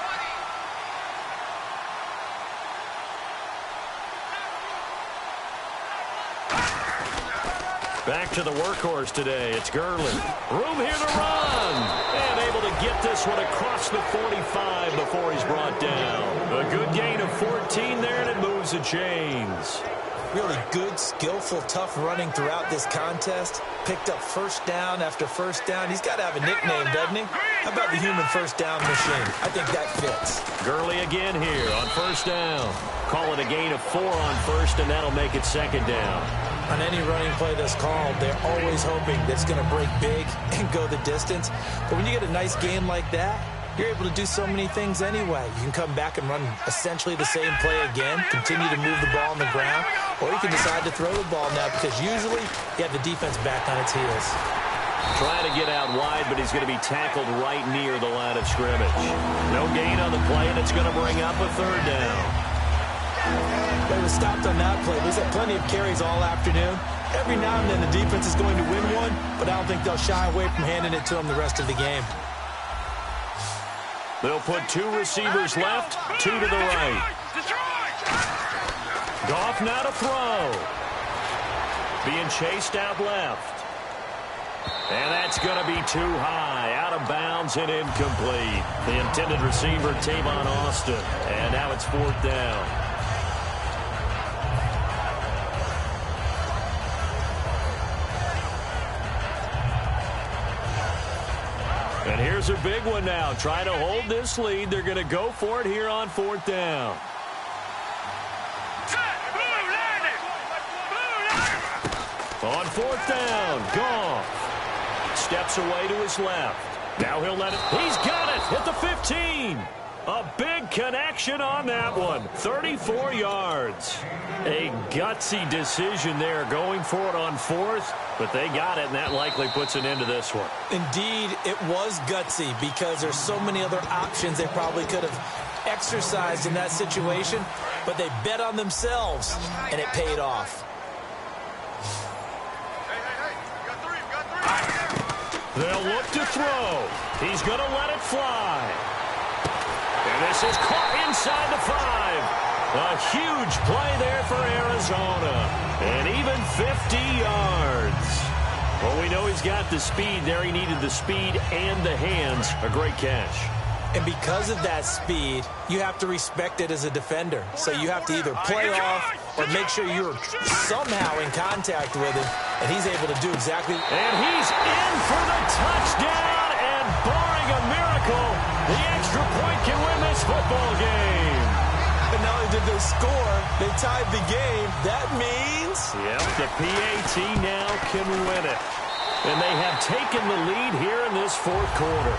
20. Back to the workhorse today. It's Gurley. Room here to run. And able to get this one across the 45 before he's brought down. A good gain of 14 there, and it moves the chains. Really good, skillful, tough running throughout this contest. Picked up first down after first down. He's got to have a nickname, doesn't he? How about the human first down machine? I think that fits. Gurley again here on first down. Call it a gain of 4 on first, and that'll make it second down. On any running play that's called, they're always hoping that it's going to break big and go the distance. But when you get a nice game like that, you're able to do so many things anyway. You can come back and run essentially the same play again, continue to move the ball on the ground, or you can decide to throw the ball now because usually you have the defense back on its heels. Trying to get out wide, but he's going to be tackled right near the line of scrimmage. No gain on the play, and it's going to bring up a third down. They were stopped on that play. He's had plenty of carries all afternoon. Every now and then the defense is going to win one, but I don't think they'll shy away from handing it to them the rest of the game. They'll put 2 receivers left, 2 to the right. Goff now to throw. Being chased out left. And that's going to be too high, out of bounds and incomplete. The intended receiver, Tavon Austin. And now it's 4th down. And here's a big one now. Trying to hold this lead. They're going to go for it here on 4th down. On 4th down, Goff steps away to his left. Now he'll let it. He's got it at the 15. A big connection on that one. 34 yards. A gutsy decision there, going for it on 4th, but they got it, and that likely puts an end to this one. Indeed, it was gutsy because there's so many other options they probably could have exercised in that situation, but they bet on themselves, and it paid off. They'll look to throw. He's going to let it fly. And this is caught inside the 5. A huge play there for Arizona. And even 50 yards. Well, we know he's got the speed there. He needed the speed and the hands. A great catch. And because of that speed, you have to respect it as a defender. So you have to either play off or make sure you're somehow in contact with him. And he's able to do exactly. And he's in for the touchdown. And barring a miracle, the extra point can win this football game. And not only did they score, they tied the game. That means... Yep, the PAT now can win it. And they have taken the lead here in this 4th quarter.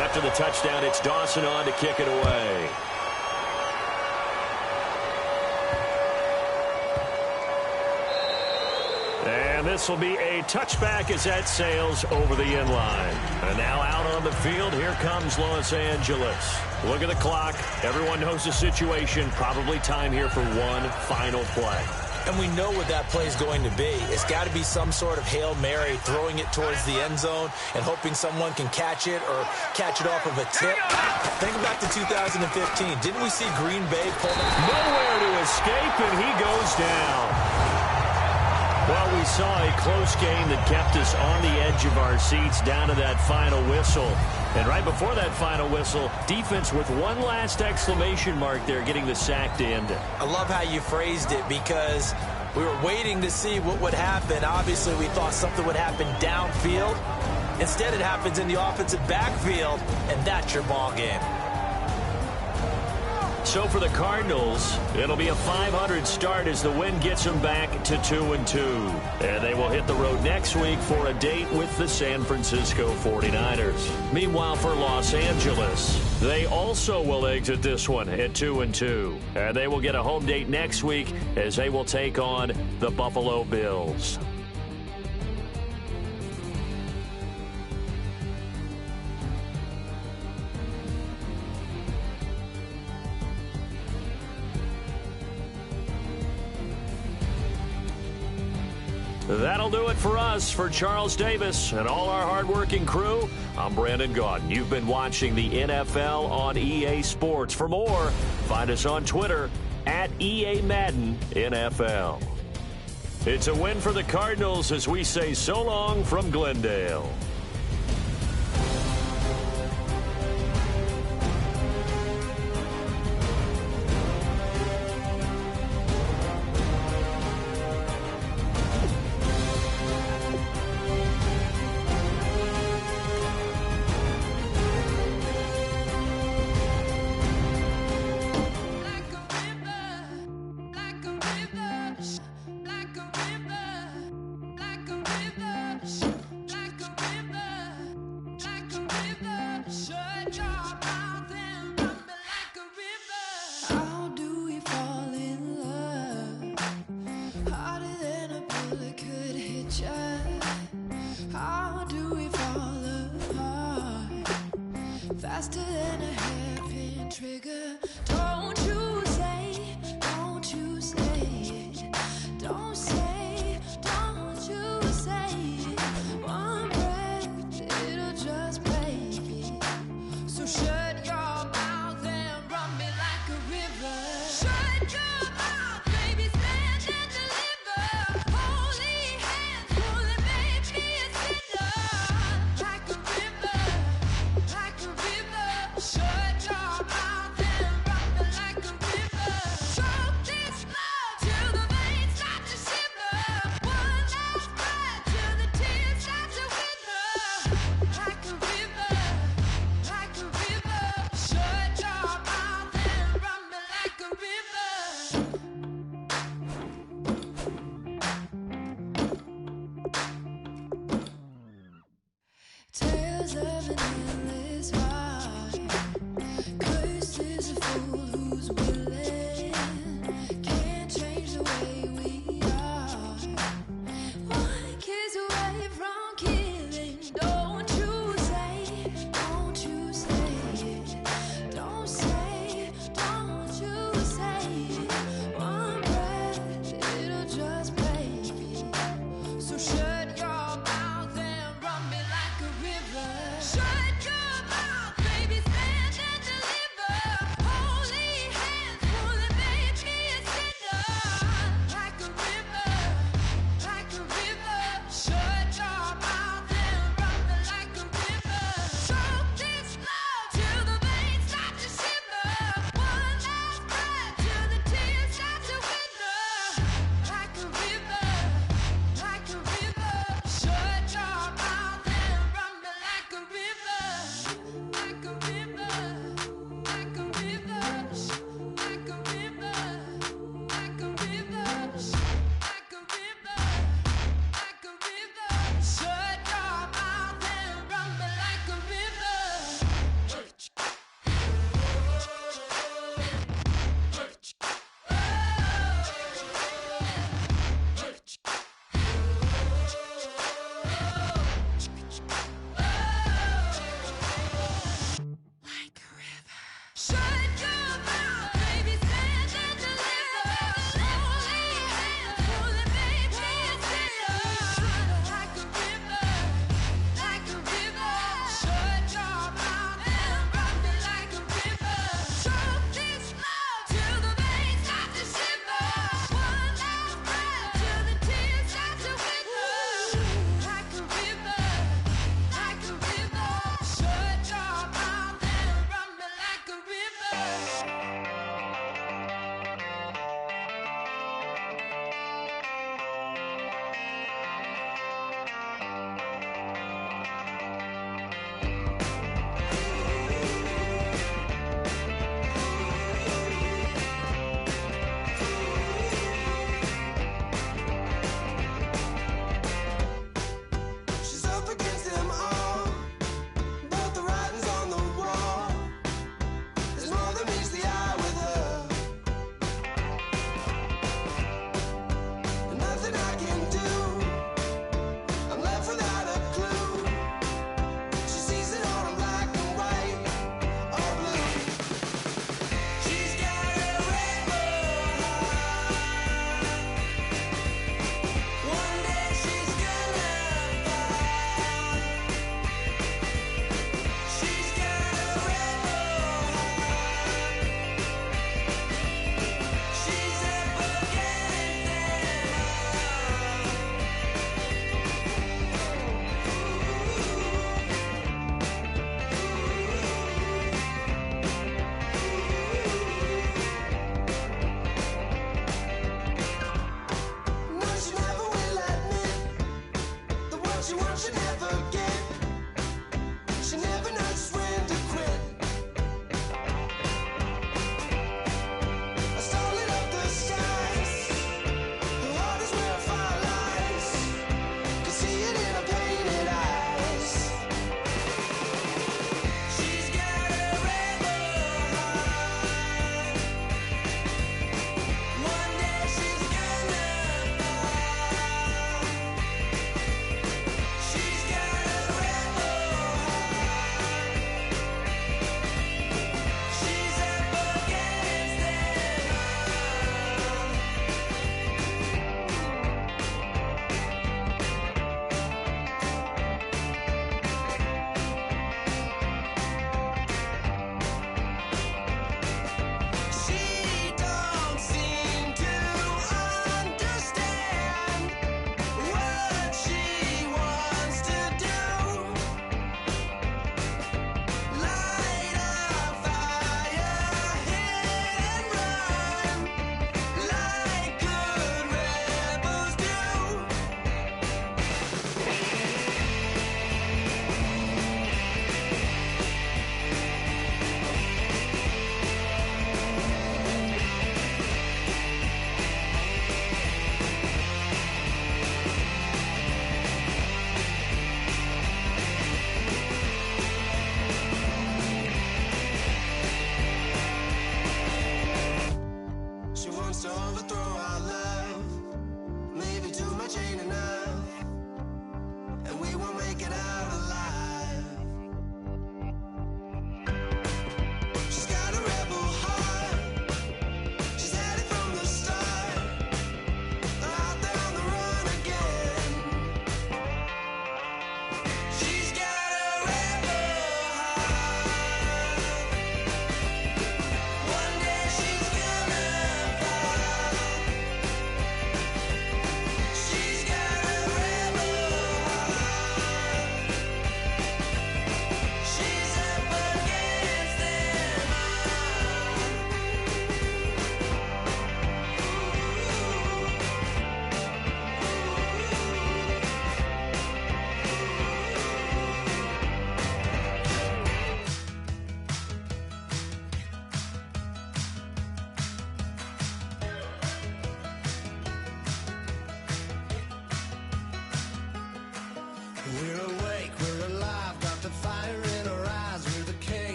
After the touchdown, it's Dawson on to kick it away. And this will be a touchback as that sails over the end line. And now out on the field, here comes Los Angeles. Look at the clock. Everyone knows the situation. Probably time here for one final play. And we know what that play is going to be. It's got to be some sort of Hail Mary, throwing it towards the end zone and hoping someone can catch it or catch it off of a tip. Think back to 2015. Didn't we see Green Bay pull that? Nowhere to escape, and he goes down. Well, we saw a close game that kept us on the edge of our seats down to that final whistle. And right before that final whistle, defense with one last exclamation mark there, getting the sack to end it. I love how you phrased it because we were waiting to see what would happen. Obviously, we thought something would happen downfield. Instead, it happens in the offensive backfield, and that's your ball game. So for the Cardinals, it'll be a .500 start as the win gets them back to 2-2. And they will hit the road next week for a date with the San Francisco 49ers. Meanwhile, for Los Angeles, they also will exit this one at 2-2. And they will get a home date next week as they will take on the Buffalo Bills. That'll do it for us. For Charles Davis and all our hardworking crew, I'm Brandon Gaudin. You've been watching the NFL on EA Sports. For more, find us on Twitter at EA Madden NFL. It's a win for the Cardinals as we say so long from Glendale. Faster than a hairpin trigger. Don't you say just break it. So shut your mouth and run me like a river. Shut your mouth, baby, stand and deliver. Holy hands, holy, make me a sinner. Like a river, like a river. Shut your mouth and run me like a river. Choke this love till the veins start to shiver. One last breath till the tears start to wither. Like a river, like a river. Shut your mouth and run me like a river. Tales of an endless ride. Cursed is a fool who's willing. Can't change the way we are. One kiss away from killing. Don't you say it. Don't you say it. Don't say it. Don't you say it. One breath, it'll just break it. So shut your mouth and run me like a river. Shut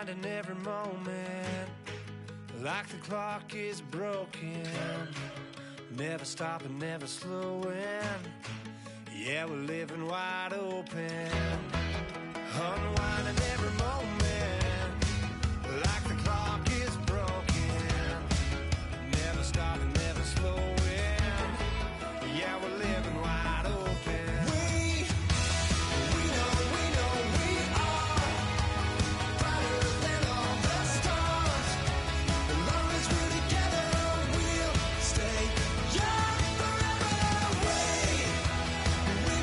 unwinding every moment, like the clock is broken. Never stopping, never slowing. Yeah, we're living wide open. Unwinding every moment, like the clock is broken. Never stopping, never slowing. Yeah, we're living wide open. We know we are brighter than all the stars. As long as we're together, we'll stay young forever. We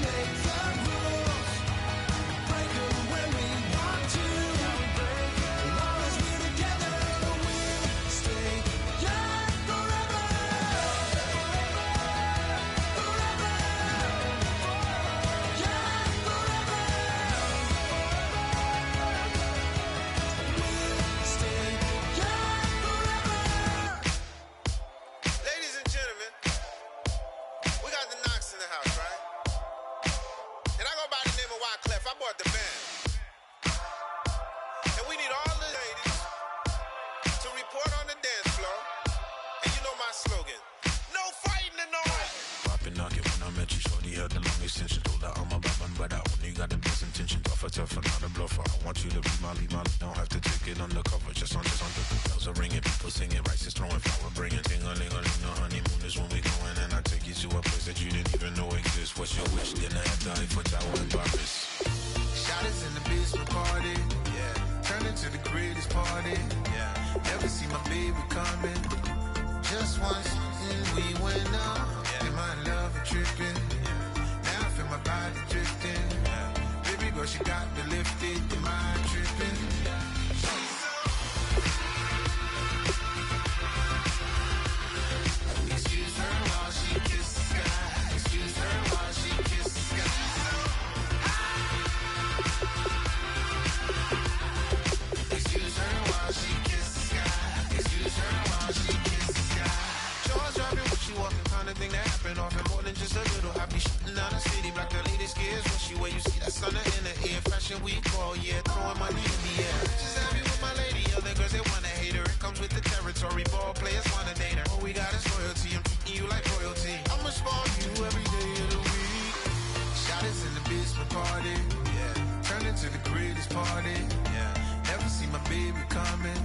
make the rules, break them when we want to. As long as we're together, we'll stay young forever. Forever. Young forever. We'll stay young forever. Ladies and gentlemen, we got the Knox in the house, right? And I go by the name of Wyclef. I bought the band. And we need all the ladies to report on the dance floor. And you know my slogan, no fighting and no fighting. Poppin' knock it when I met you, shorty had the long extension. Told her I'm a bad but I only got the best intention. Tougher, not a bluffer. I want you to be my lead, don't have to take it undercover. Just under the bells are ringing, people singing, rice is throwing, flower bringing. Ting-a-ling-a-ling, the honeymoon is when we going. And I take you to a place that you didn't even know exists. What's your wish? Then I have to Eiffel Tower in Paris. Shot us in the basement party, yeah. Turn into the greatest party, yeah. Never see my baby coming. Just once, and we went up. Yeah. And my love tripping, yeah. Now I feel my body drifting, yeah. Baby girl, she got me lifted. Am I tripping? She's so. Excuse her while she kisses the sky. Excuse her while she kisses the sky. Excuse her while she kisses the sky. Excuse her while she kisses the sky. Jaws dropping when she walking, kind of thing that happen often. More than just a little. I be shooting down the city, black the latest gears. When she where you see that sun in the air. Fashion week all year, throwing money in the air. Just happy with my lady, other girls they wanna hate her. It comes with the territory, ball players wanna date her. All we got is loyalty, I'm treating you like royalty. I'ma spoil you every day of the week. Shot us in the basement party, yeah. Turn into the greatest party, yeah. Never see my baby coming.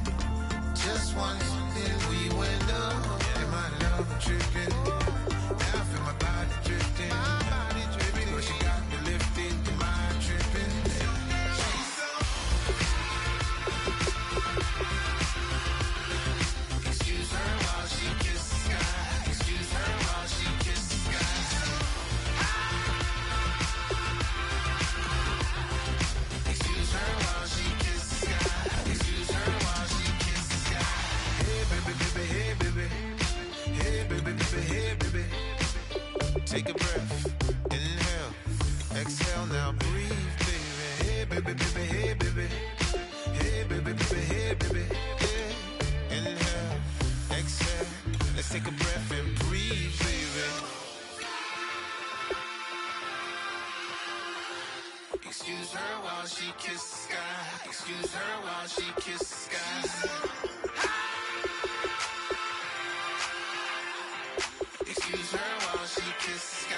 Just once, then we went up, yeah. And my love tripping. Now I feel my body drifting. My body dripping. But she got me lifted. Am I tripping? She's so. Excuse her while she kisses the sky. Excuse her while she kisses the sky. Excuse her while she kisses the sky. Excuse her while she kisses the sky. Hey baby, baby, hey baby. Hey baby, baby, hey baby. Take a breath, inhale, exhale, now breathe, baby. Hey baby, baby, hey baby. Hey baby, baby, hey baby. Yeah. Inhale, exhale, let's take a breath and breathe, baby. Excuse her while she kisses the sky. Excuse her while she kisses the sky. Excuse her while she kisses the sky.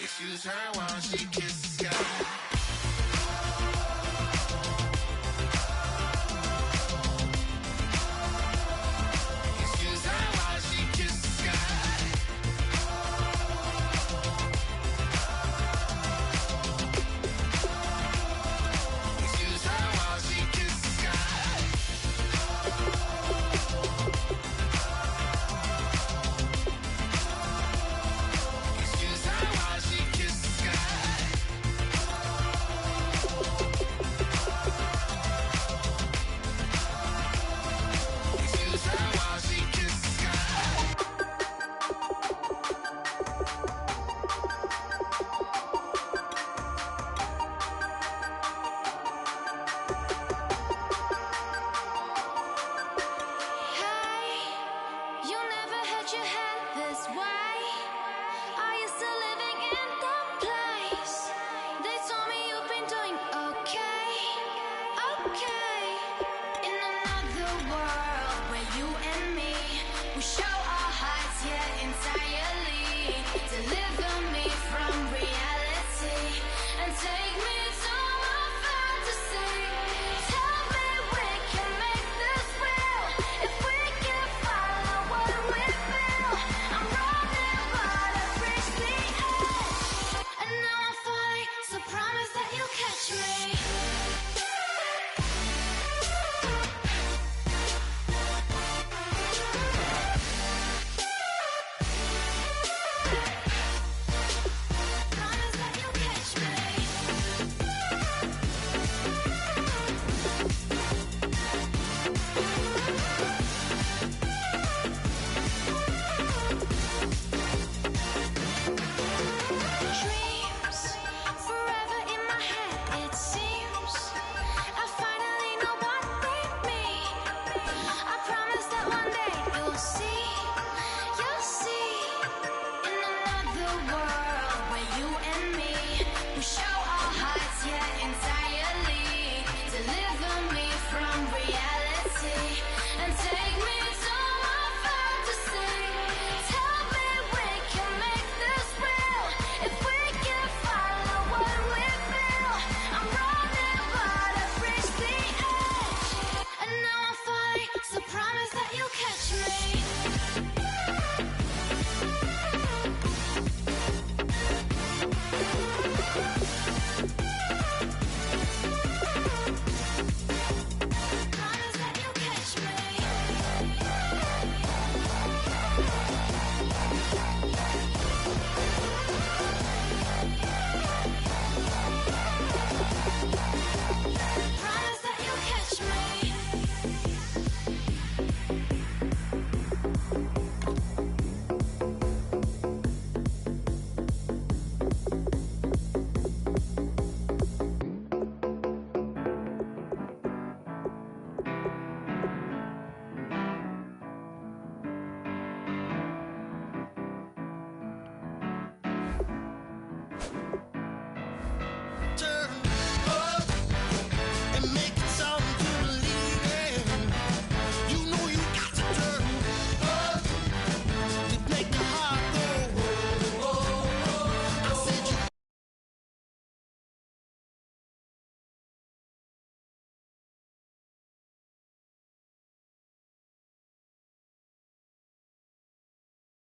Excuse her while she kisses the sky. Excuse her while she kisses the sky. Excuse her while she kisses the sky. Excuse her while she kisses the sky. world where you and me will show our hearts yet entirely. Deliver me from reality and take me